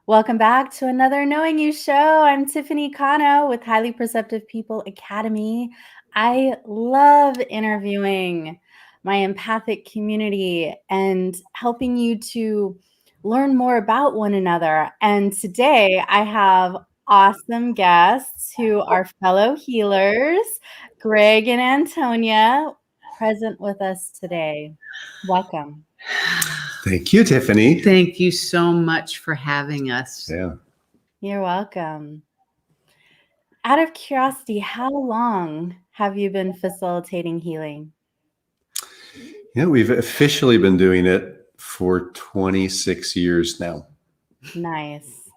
Welcome back to another Knowing You show. I'm Tiffany Cano with Highly Perceptive People Academy. I love interviewing my empathic community and helping you to learn more about one another. And today I have awesome guests who are fellow healers, Greg and Antonia, present with us today. Welcome. Thank you, Tiffany. Thank you so much for having us. Yeah. You're welcome. Out of curiosity, how long have you been facilitating healing? Yeah, we've officially been doing it for 26 years now. Nice.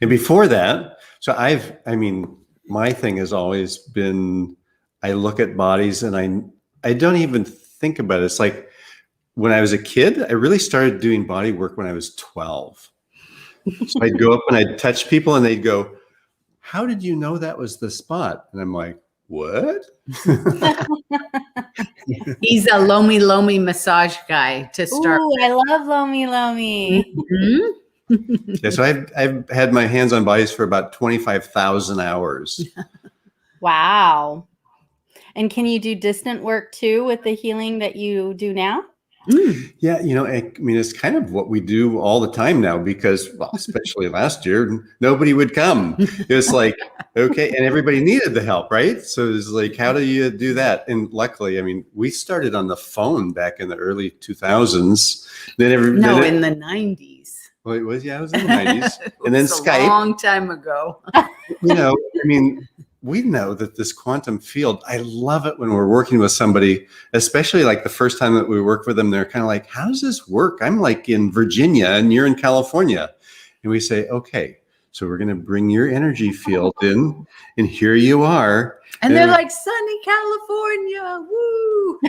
And before that, my thing has always been, I look at bodies and I don't even think about it. It's like when I was a kid, I really started doing body work when I was 12. So I'd go up and I'd touch people and they'd go, "How did you know that was the spot?" And I'm like, "What?" He's a Lomi massage guy to start. Ooh, I love Lomi. Mm-hmm. Yeah, so I've had my hands on bodies for about 25,000 hours. Wow. And can you do distant work too with the healing that you do now? Yeah, it's kind of what we do all the time now because, well, especially last year, nobody would come. It was like, okay, and everybody needed the help, right? So it's like, how do you do that? And luckily, we started on the phone back in the early 2000s. In the 90s. Well, it was in the 90s. And then Skype. A long time ago. We know that this quantum field, I love it when we're working with somebody, especially like the first time that we work with them, they're kind of like, "How does this work? I'm like in Virginia and you're in California." And we say, "Okay, so we're going to bring your energy field in and here you are." And they're like, "Sunny California, woo."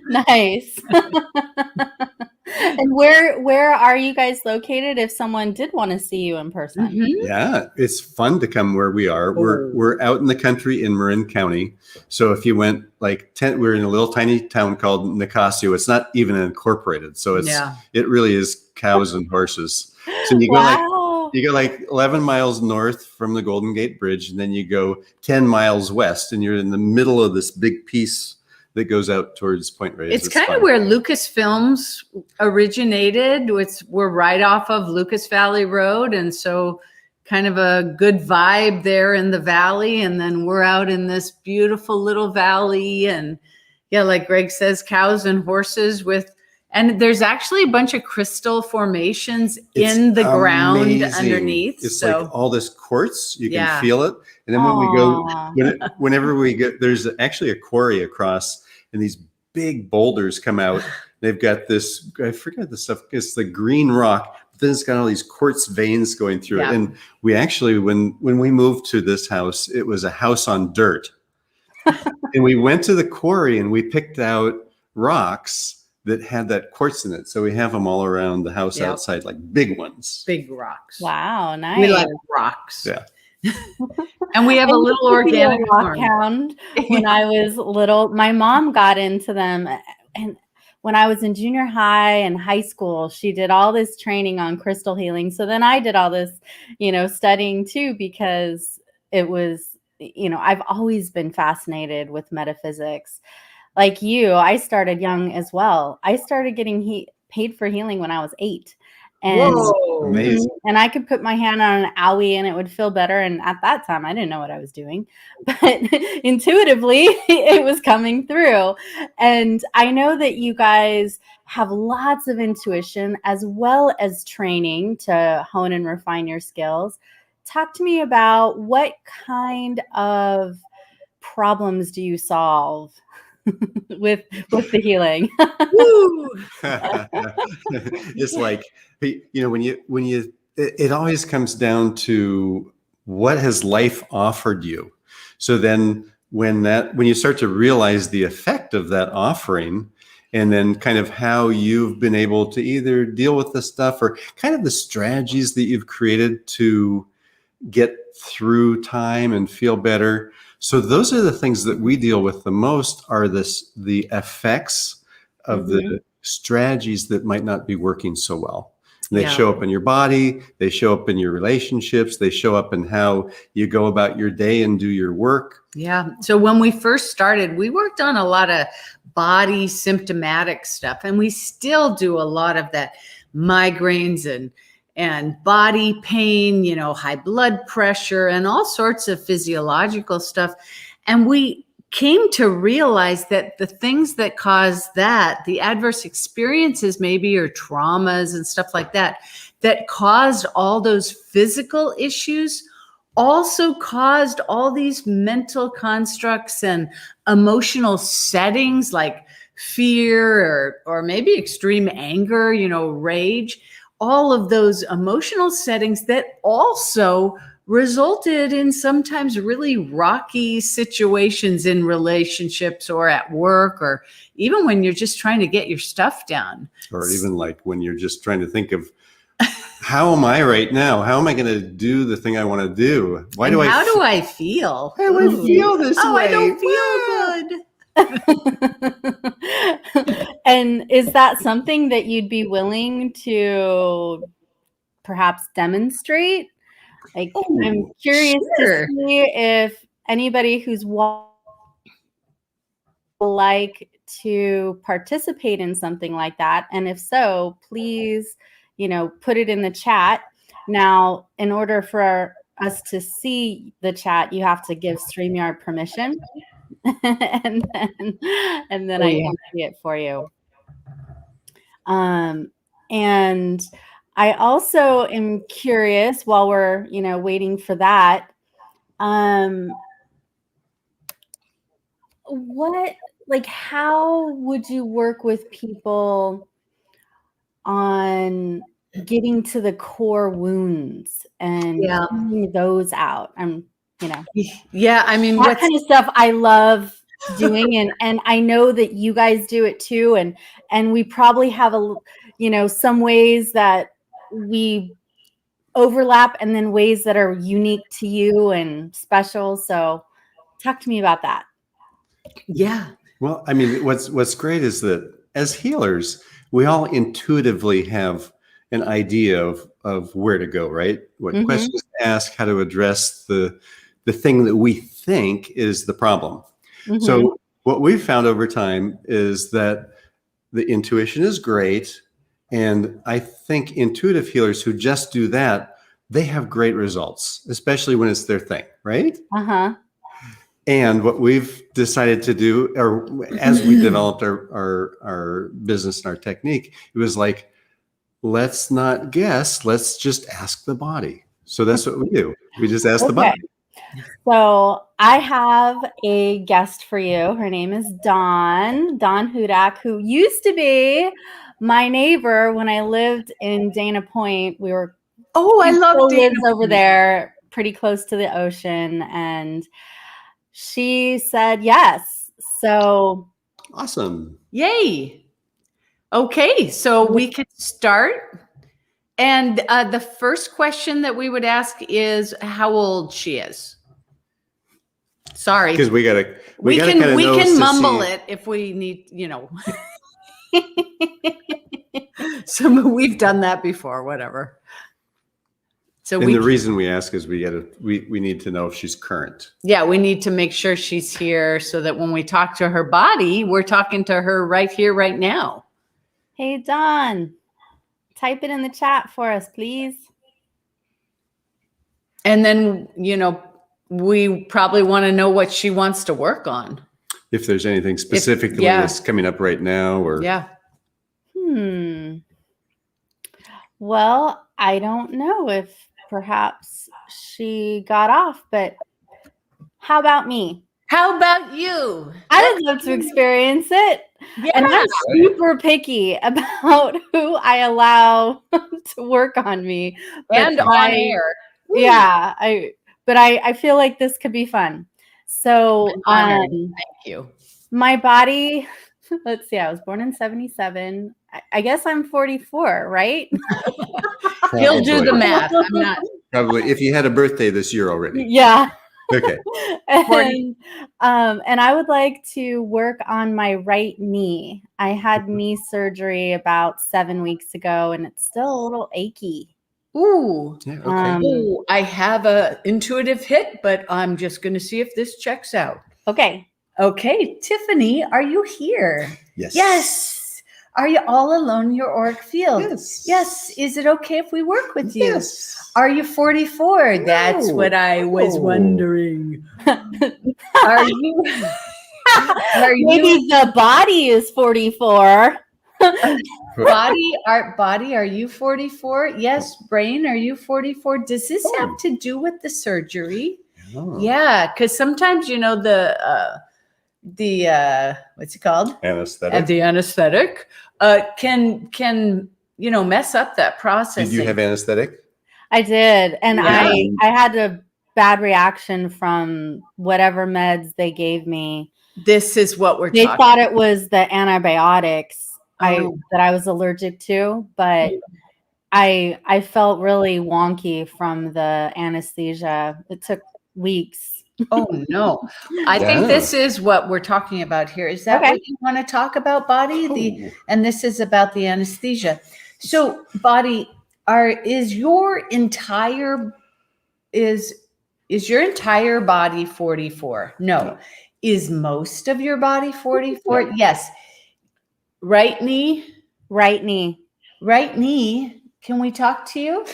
Nice. And where are you guys located if someone did want to see you in person? Mm-hmm. Yeah, it's fun to come where we are. We're out in the country in Marin County. So if you went we're in a little tiny town called Nicasio. It's not even incorporated. So it really is cows and horses. So you go you go 11 miles north from the Golden Gate Bridge, and then you go 10 miles west, and you're in the middle of this big piece that goes out towards Point Reyes. It's kind of where Lucasfilms originated. We're right off of Lucas Valley Road. And so kind of a good vibe there in the valley. And then we're out in this beautiful little valley. And yeah, like Greg says, cows and horses and there's actually a bunch of crystal formations in the ground underneath. It's like all this quartz, you can feel it. And then whenever we go, there's actually a quarry across, and these big boulders come out. They've got this, I forget the stuff, it's the green rock, but then it's got all these quartz veins going through it. And we actually, when we moved to this house, it was a house on dirt. And we went to the quarry and we picked out rocks that had that quartz in it. So we have them all around the house outside, like big ones. Big rocks. Wow, nice. We like rocks. Yeah. And we have a little organic rock hound. When I was little, my mom got into them. And when I was in junior high and high school, she did all this training on crystal healing. So then I did all this, studying too, because it was, I've always been fascinated with metaphysics. Like you, I started young as well. I started getting paid for healing when I was 8. And, amazing. And I could put my hand on an owie and it would feel better. And at that time, I didn't know what I was doing, but intuitively it was coming through. And I know that you guys have lots of intuition as well as training to hone and refine your skills. Talk to me about what kind of problems do you solve with the healing? It's like, it always comes down to what has life offered you. So then when you start to realize the effect of that offering, and then kind of how you've been able to either deal with the stuff or kind of the strategies that you've created to get through time and feel better. So those are the things that we deal with the most, are the effects of the strategies that might not be working so well. They show up in your body, they show up in your relationships, they show up in how you go about your day and do your work. Yeah. So when we first started, we worked on a lot of body symptomatic stuff, and we still do a lot of that, migraines and body pain, you know, high blood pressure and all sorts of physiological stuff. And we came to realize that the things that cause that, the adverse experiences maybe, or traumas and stuff like that, that caused all those physical issues, also caused all these mental constructs and emotional settings like fear or maybe extreme anger, you know, rage, all of those emotional settings that also resulted in sometimes really rocky situations in relationships or at work, or even when you're just trying to get your stuff done. Or even like when you're just trying to think of, how am I right now? How am I going to do the thing I want to do? How do I feel? How do I feel this way? I don't feel good. And is that something that you'd be willing to perhaps demonstrate? Like, I'm curious to see if anybody who's like to participate in something like that. And if so, please, you know, put it in the chat. Now, in order for us to see the chat, you have to give StreamYard permission. and then I can see it for you. And I also am curious, while we're, you know, waiting for that, how would you work with people on getting to the core wounds and cleaning those out? Yeah, I mean, that kind of stuff I love doing, and I know that you guys do it too, and we probably have some ways that we overlap, and then ways that are unique to you and special. So talk to me about that. Yeah. Well, I mean, what's great is that as healers, we all intuitively have an idea of where to go, right? What questions to ask, how to address the thing that we think is the problem. So what we've found over time is that the intuition is great. And I think intuitive healers who just do that, they have great results, especially when it's their thing, right? And what we've decided to do, or as we developed our business and our technique, it was like, let's not guess, let's just ask the body. So that's what we do. We just ask the body. So I have a guest for you. Her name is Dawn Hudak, who used to be my neighbor when I lived in Dana Point. We were I love Dana lives over there, pretty close to the ocean, and she said yes. So awesome! Yay! Okay, so we could start. And the first question that we would ask is how old she is. Sorry, because we can mumble it if we need, you know. So we've done that before, whatever. So the reason we ask is we need to know if she's current. Yeah, we need to make sure she's here so that when we talk to her body, we're talking to her right here, right now. Hey, Dawn, type it in the chat for us, please. And then, you know, we probably want to know what she wants to work on. If there's anything specifically that's coming up right now, or Well, I don't know if perhaps she got off, but how about me? How about you? I would love to experience it. Yeah. And I'm super picky about who I allow to work on me. And on air. Yeah. But I feel like this could be fun. So thank you. My body, let's see, I was born in 1977. I guess I'm 44, right? You'll do the math. I'm not. Probably, if you had a birthday this year already. Yeah. Okay. And I would like to work on my right knee. I had knee surgery about 7 weeks ago, and it's still a little achy. Ooh. Yeah, okay. Ooh, I have a intuitive hit, but I'm just going to see if this checks out. Okay. Okay, Tiffany, are you here? Yes. Yes. Are you all alone in your auric field? Yes. Yes. Is it okay if we work with you? Yes. Are you 44? No. That's what I was wondering. Are you? Maybe the body is 44. Body, are you 44? Yes. Brain, are you 44? Does this have to do with the surgery? Oh. Yeah, because sometimes the what's it called? Anesthetic. The anesthetic can mess up that process. Did you have anesthetic? I did, and Yeah. I had a bad reaction from whatever meds they gave me. This is what we're They talking thought it was the antibiotics Oh. that I was allergic to, but I felt really wonky from the anesthesia. It took weeks. Oh no. I think this is what we're talking about here. Is that what you want to talk about, body? And this is about the anesthesia. So, body, is your entire body 44? No. Is most of your body 44? Yeah. Yes. Right knee? Right knee. Right knee. Can we talk to you?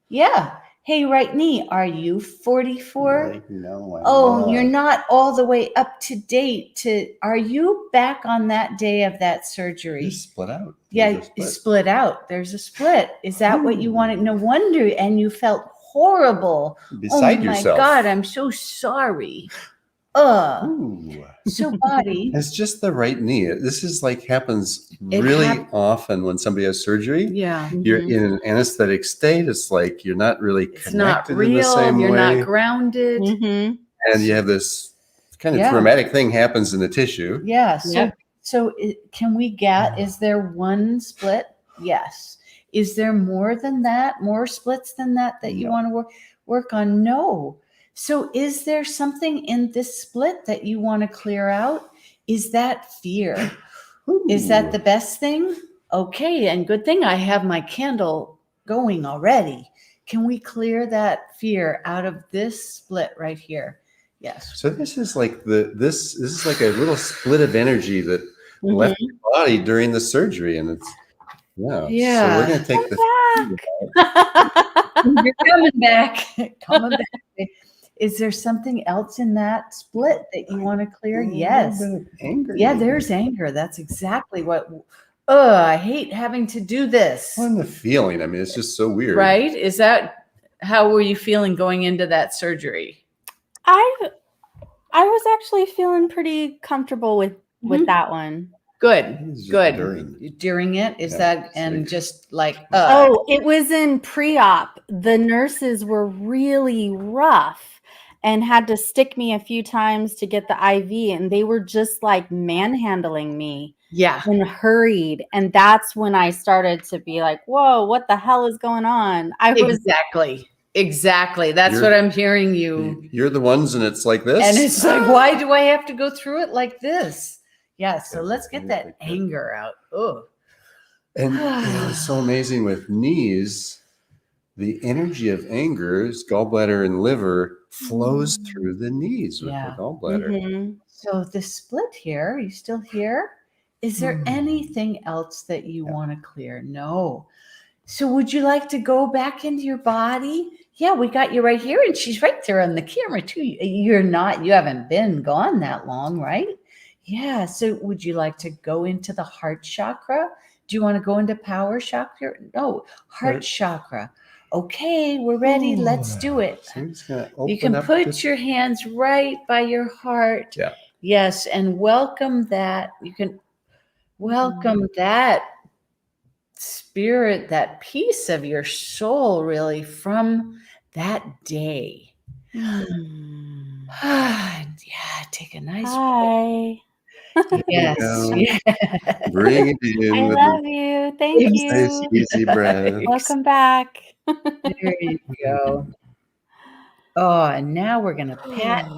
Yeah. Hey, right knee, are you 44? Like, no, You're not all the way up to date. Are you back on that day of that surgery? You split out. Yeah, split out. There's a split. Is that what you wanted? No wonder. And you felt horrible. Beside yourself. Oh my God, I'm so sorry. So body. It's just the right knee. This is happens really often when somebody has surgery. Yeah. You're in an anesthetic state. It's like you're not really connected not real. in the same You're way. not grounded. Mm-hmm. And you have this kind of traumatic thing happens in the tissue. Yeah. So can we get, is there one split? Yes. Is there more than that? More splits than that you want to work on? No. So is there something in this split that you want to clear out? Is that fear? Is that the best thing? Okay. And good thing I have my candle going already. Can we clear that fear out of this split right here? Yes. So this is like this is like a little split of energy that left your body during the surgery. And it's, So we're going to take You're coming back. Is there something else in that split that you want to clear? Yes. Anger. Yeah, there's anger. That's exactly what. I hate having to do this. What the feeling? I mean, it's just so weird. Right? Is that how were you feeling going into that surgery? I was actually feeling pretty comfortable with that one. Good. During it, is that and just like it was in pre-op. The nurses were really rough and had to stick me a few times to get the IV, and they were just like manhandling me. Yeah. And hurried. And that's when I started to be like, whoa, what the hell is going on? Exactly. That's what I'm hearing you. You're the ones, and it's like this. And it's like, why do I have to go through it like this? Yeah. So let's get that anger out. Oh. And it's so amazing with knees, the energy of anger, gallbladder and liver, flows through the knees with the gallbladder. Mm-hmm. So the split here, are you still here? Is there anything else that you want to clear? No. So would you like to go back into your body? Yeah, we got you right here. And she's right there on the camera too. You haven't been gone that long, right? Yeah. So would you like to go into the heart chakra? Do you want to go into power chakra? No, heart chakra. Okay, we're ready. Let's do it. So I'm just gonna open you can put your hands right by your heart. Yeah. Yes, and welcome that. You can welcome that spirit, that piece of your soul, really, from that day. Yeah, take a nice breath. Yes. Bring it in. I love you. Thank you. Nice, easy breath. Welcome back. There you go. Oh, and now we're going to pat.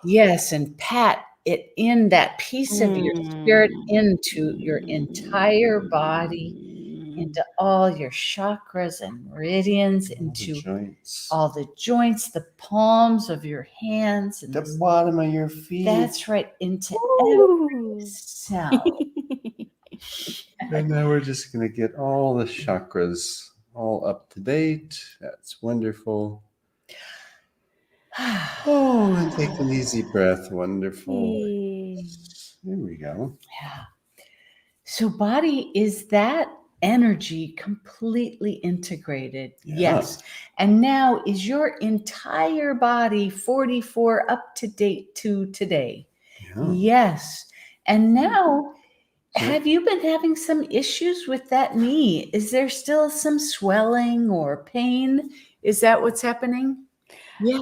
Yes, and pat it in, that piece of your spirit, into your entire body, into all your chakras and meridians, into all the joints, the palms of your hands, and the bottom of your feet. That's right, into every cell. And now we're just going to get all the chakras all up to date. That's wonderful. Oh, and take an easy breath. Wonderful. There we go. Yeah. So body, is that energy completely integrated? Yeah. Yes. And now is your entire body 44 up to date to today? Yeah. Yes. And now, have you been having some issues with that knee? Is there still some swelling or pain? Is that what's happening? Yeah.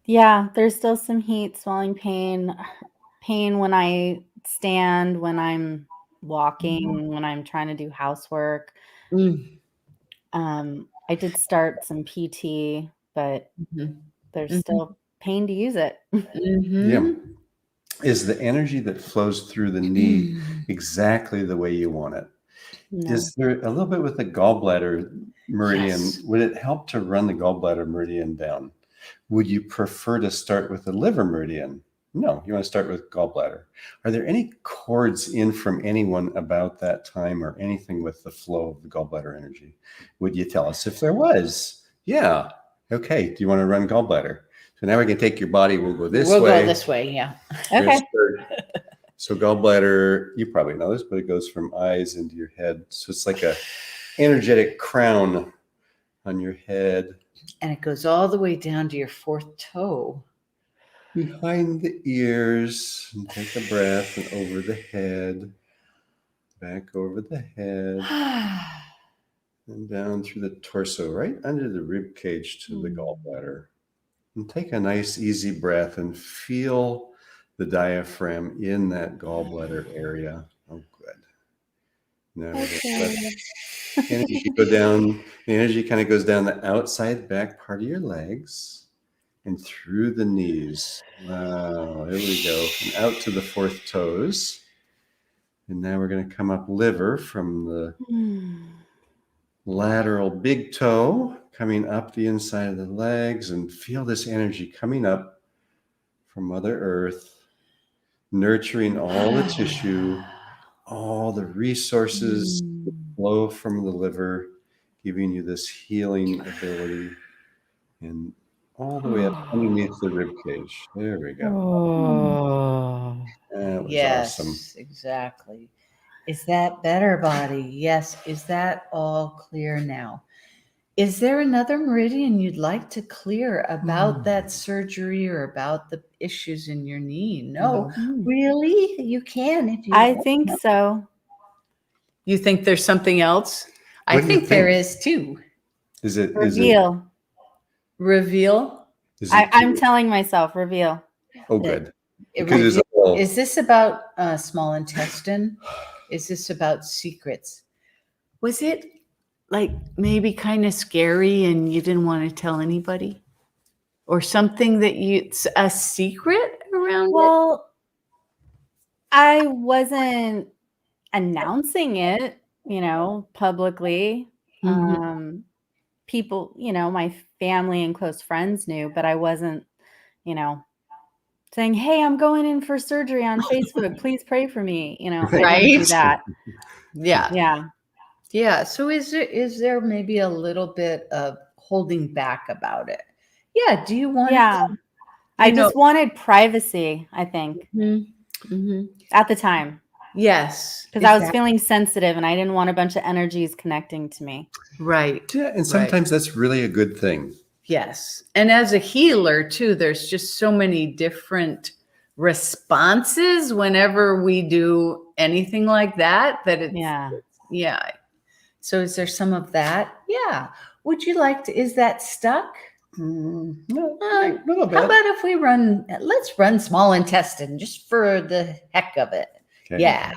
Yeah, there's still some heat, swelling, pain when I stand, when I'm walking, when I'm trying to do housework. I did start some PT, but there's still pain to use it. Yeah. Is the energy that flows through the knee exactly the way you want it? No. Is there a little bit with the gallbladder meridian? Yes. Would it help to run the gallbladder meridian down? Would you prefer to start with the liver meridian? No, you want to start with gallbladder. Are there any cords in from anyone about that time or anything with the flow of the gallbladder energy? Would you tell us if there was? Yeah. Okay. Do you want to run gallbladder? So now we can take your body. We'll go this way. We'll go this way. Yeah. Okay. So gallbladder, you probably know this, but it goes from eyes into your head. So it's like a energetic crown on your head. And it goes all the way down to your fourth toe. Behind the ears, and take a breath, and over the head, back over the head, and down through the torso, right under the rib cage to the gallbladder. And take a nice easy breath and feel the diaphragm in that gallbladder area. Oh, good. Now let energy go down. The energy kind of goes down the outside back part of your legs and through the knees. Wow, here we go. And out to the fourth toes. And now we're going to come up liver from the lateral big toe, coming up the inside of the legs, and feel this energy coming up from Mother Earth, nurturing all the tissue, all the resources that flow from the liver, giving you this healing ability, and all the way up underneath the rib cage. There we go. Oh, that was yes, awesome. Exactly. Is that better, body? Yes. Is that all clear now? Is there another meridian you'd like to clear about that surgery or about the issues in your knee? No, really? You can if you I think so. You think there's something else? I think there is too. Is it reveal? Reveal? I'm telling myself reveal. Oh, good. Is this about small intestine? Is this about secrets? Was it like maybe kind of scary and you didn't want to tell anybody? Or something that a secret around it? Well, I wasn't announcing it, publicly. People, my family and close friends knew, but I wasn't, saying, "Hey, I'm going in for surgery on Facebook. Please pray for me." Right? I didn't do that. Yeah. So is there maybe a little bit of holding back about it? Yeah. Do you want? Yeah. I just wanted privacy, I think, at the time. Yes. Because I was feeling sensitive and I didn't want a bunch of energies connecting to me. Right. Yeah. And sometimes that's really a good thing. Yes. And as a healer too, there's just so many different responses whenever we do anything like that, yeah. So is there some of that? Yeah. Would you like to, is that stuck? No, a little bit. How about if let's run small intestine just for the heck of it. Okay. Yeah.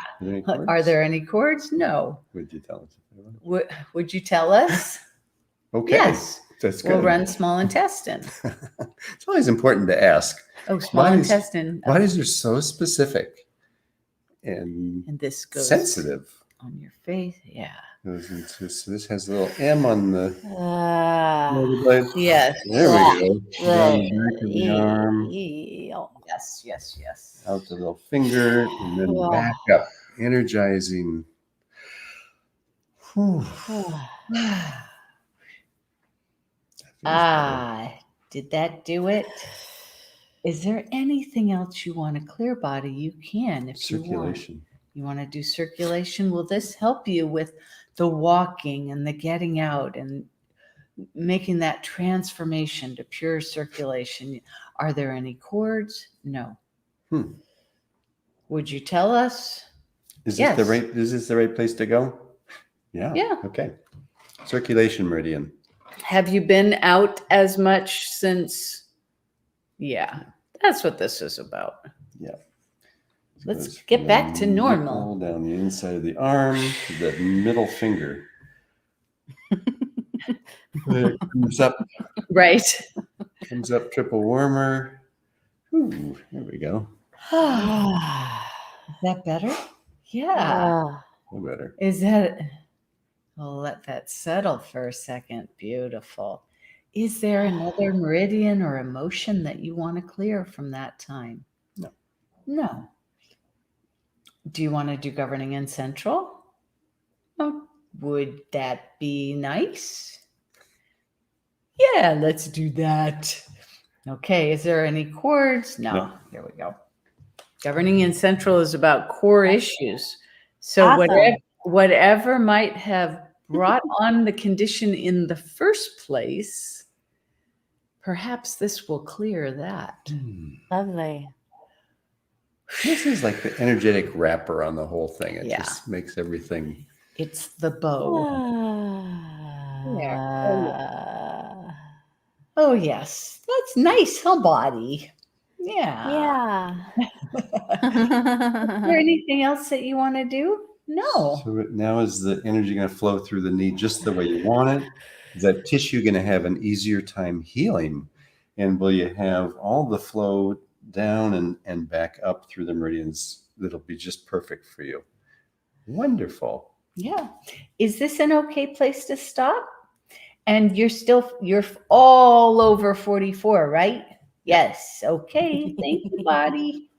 Are there any cords? No. Would you tell us? Would you tell us? Okay. Yes. That's good. We'll run small intestine. It's always important to ask. Oh, small intestine. Bodies are so specific and this goes sensitive. On your face, yeah. So this has a little M on the yes. There we go. Down the back of the arm. Yes. Out the little finger and then back up, energizing. Did that do it? Is there anything else you want to clear, body? You can if circulation. You want to do circulation? Will this help you with the walking and the getting out and making that transformation to pure circulation? Are there any cords? No. Would you tell us? Is this the right place to go? Yeah. Yeah. Okay. Circulation meridian. Have you been out as much since? Yeah, that's what this is about. Yeah. Let's get back to normal. Down the inside of the arm to the middle finger. It comes up. Right. Comes up triple warmer. Ooh, there we go. Is that better? Yeah. Better. Is that? I'll let that settle for a second. Beautiful. Is there another meridian or emotion that you want to clear from that time? No. Do you want to do governing and central? Oh, would that be nice? Yeah, let's do that. Okay, is there any cords? No. Here we go. Governing and central is about core issues. So awesome. whatever might have brought on the condition in the first place, perhaps this will clear that. Lovely. This is like the energetic wrapper on the whole thing. It just makes everything. It's the bow. Oh, yes. That's nice, huh, body? Yeah. Is there anything else that you want to do? No. So now is the energy going to flow through the knee just the way you want it? Is that tissue going to have an easier time healing? And will you have all the flow down and back up through the meridians that'll be just perfect for you? Wonderful. Yeah. Is this an okay place to stop? And you're all over 44, right? Yes. Okay. Thank you, body.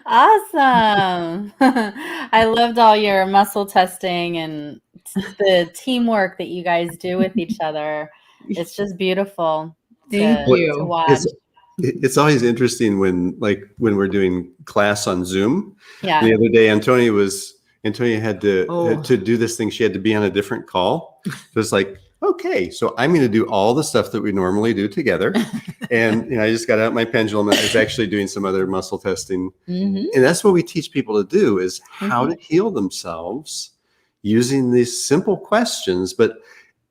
Awesome. I loved all your muscle testing and the teamwork that you guys do with each other. It's just beautiful to watch. It's always interesting when we're doing class on Zoom. Yeah. The other day, Antonia had to do this thing. She had to be on a different call. So it's like, okay, so I'm going to do all the stuff that we normally do together. And I just got out my pendulum and I was actually doing some other muscle testing. And that's what we teach people to do is how to heal themselves using these simple questions. But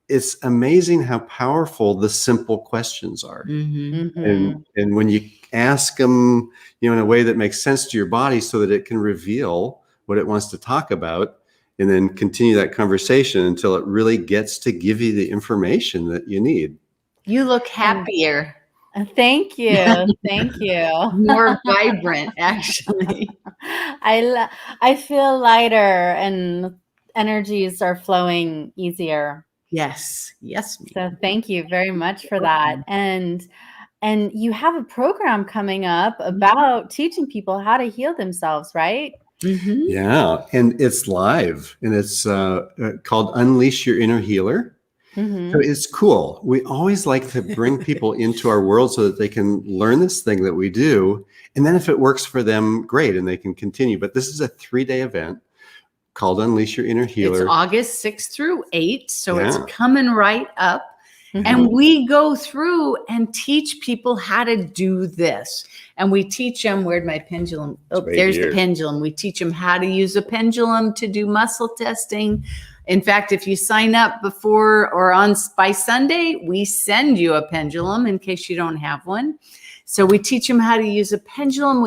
it's amazing how powerful the simple questions are. And when you ask them, in a way that makes sense to your body so that it can reveal what it wants to talk about, and then continue that conversation until it really gets to give you the information that you need. You look happier. Thank you. Thank you. More vibrant, actually. I feel lighter and energies are flowing easier. Yes. So thank you very much for that. And you have a program coming up about teaching people how to heal themselves, right? Yeah, and it's live, and it's called Unleash Your Inner Healer. So it's cool. We always like to bring people into our world so that they can learn this thing that we do, and then if it works for them, great, and they can continue. But this is a 3-day event called Unleash Your Inner Healer. It's August 6th through 8th, so it's coming right up. And we go through and teach people how to do this. And we teach them, where'd my pendulum? Oh, there's the pendulum. We teach them how to use a pendulum to do muscle testing. In fact, if you sign up before or by Sunday, we send you a pendulum in case you don't have one. So we teach them how to use a pendulum.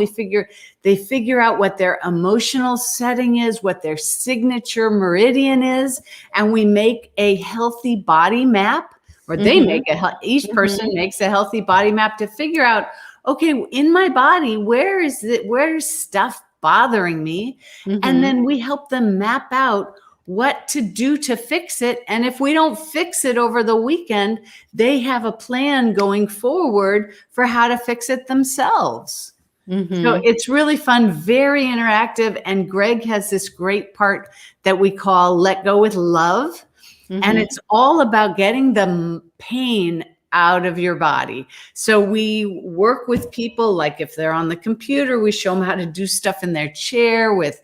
They figure out what their emotional setting is, what their signature meridian is, and we make a healthy body map or they make each person makes a healthy body map to figure out, okay, in my body, where's stuff bothering me? And then we help them map out what to do to fix it. And if we don't fix it over the weekend, they have a plan going forward for how to fix it themselves. So it's really fun, very interactive. And Greg has this great part that we call Let Go with Love. And it's all about getting the pain out of your body. So we work with people, like if they're on the computer, we show them how to do stuff in their chair with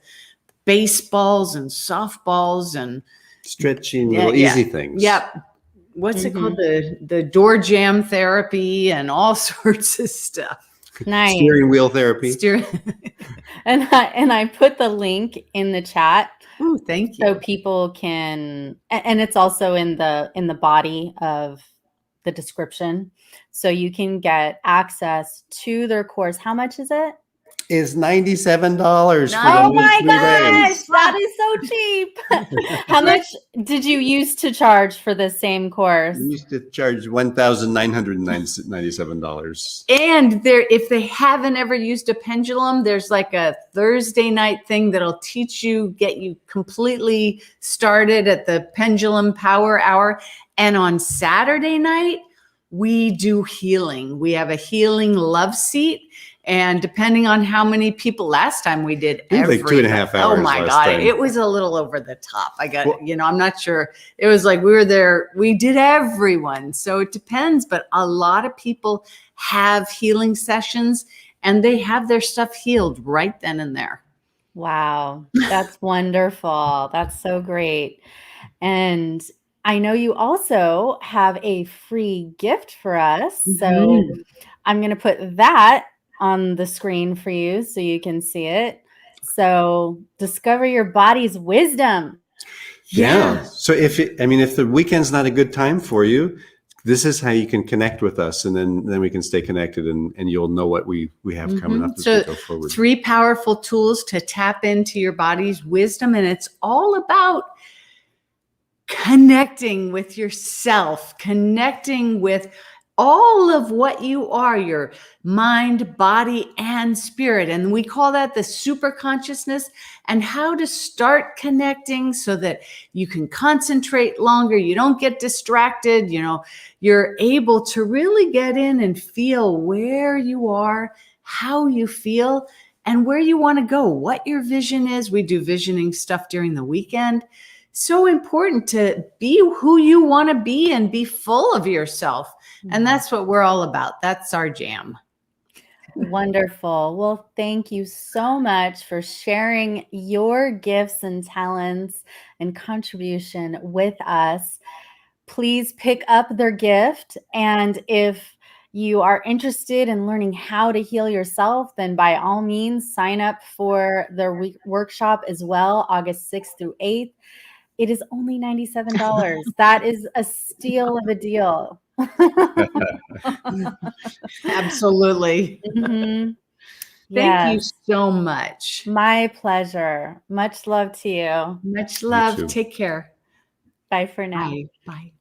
baseballs and softballs and stretching, little easy things. Yep. What's it called? The door jam therapy and all sorts of stuff. Nice. Steering wheel therapy. And I put the link in the chat. Oh, thank you. So people can, and it's also in the body of the description. So you can get access to their course. How much is it? Is $97. Oh my gosh, that is so cheap. How much did you used to charge for the same course? We used to charge $1,997. And if they haven't ever used a pendulum, there's like a Thursday night thing that'll teach you, get you completely started at the pendulum power hour. And on Saturday night, we do healing. We have a healing love seat. And depending on how many people, last time we did like 2.5 hours. Oh my God. It was a little over the top. I'm not sure. It was like we were there. We did everyone. So it depends. But a lot of people have healing sessions and they have their stuff healed right then and there. Wow. That's wonderful. That's so great. And I know you also have a free gift for us. So I'm going to put that on the screen for you so you can see it. So discover your body's wisdom. Yeah. So if the weekend's not a good time for you, this is how you can connect with us, and then we can stay connected, and you'll know what we have coming up as we go forward. 3 powerful tools to tap into your body's wisdom, and it's all about connecting with yourself, connecting with all of what you are, your mind, body, and spirit. And we call that the super consciousness, and how to start connecting so that you can concentrate longer. You don't get distracted. You're able to really get in and feel where you are, how you feel, and where you want to go, what your vision is. We do visioning stuff during the weekend. So important to be who you want to be and be full of yourself. And that's what we're all about. That's our jam. Wonderful. Well, thank you so much for sharing your gifts and talents and contribution with us. Please pick up their gift. And if you are interested in learning how to heal yourself, then by all means, sign up for the workshop as well, August 6th through 8th. It is only $97. That is a steal of a deal. Absolutely. Thank you so much. My pleasure. Much love to you. Much love. Take care. Bye for now. Bye.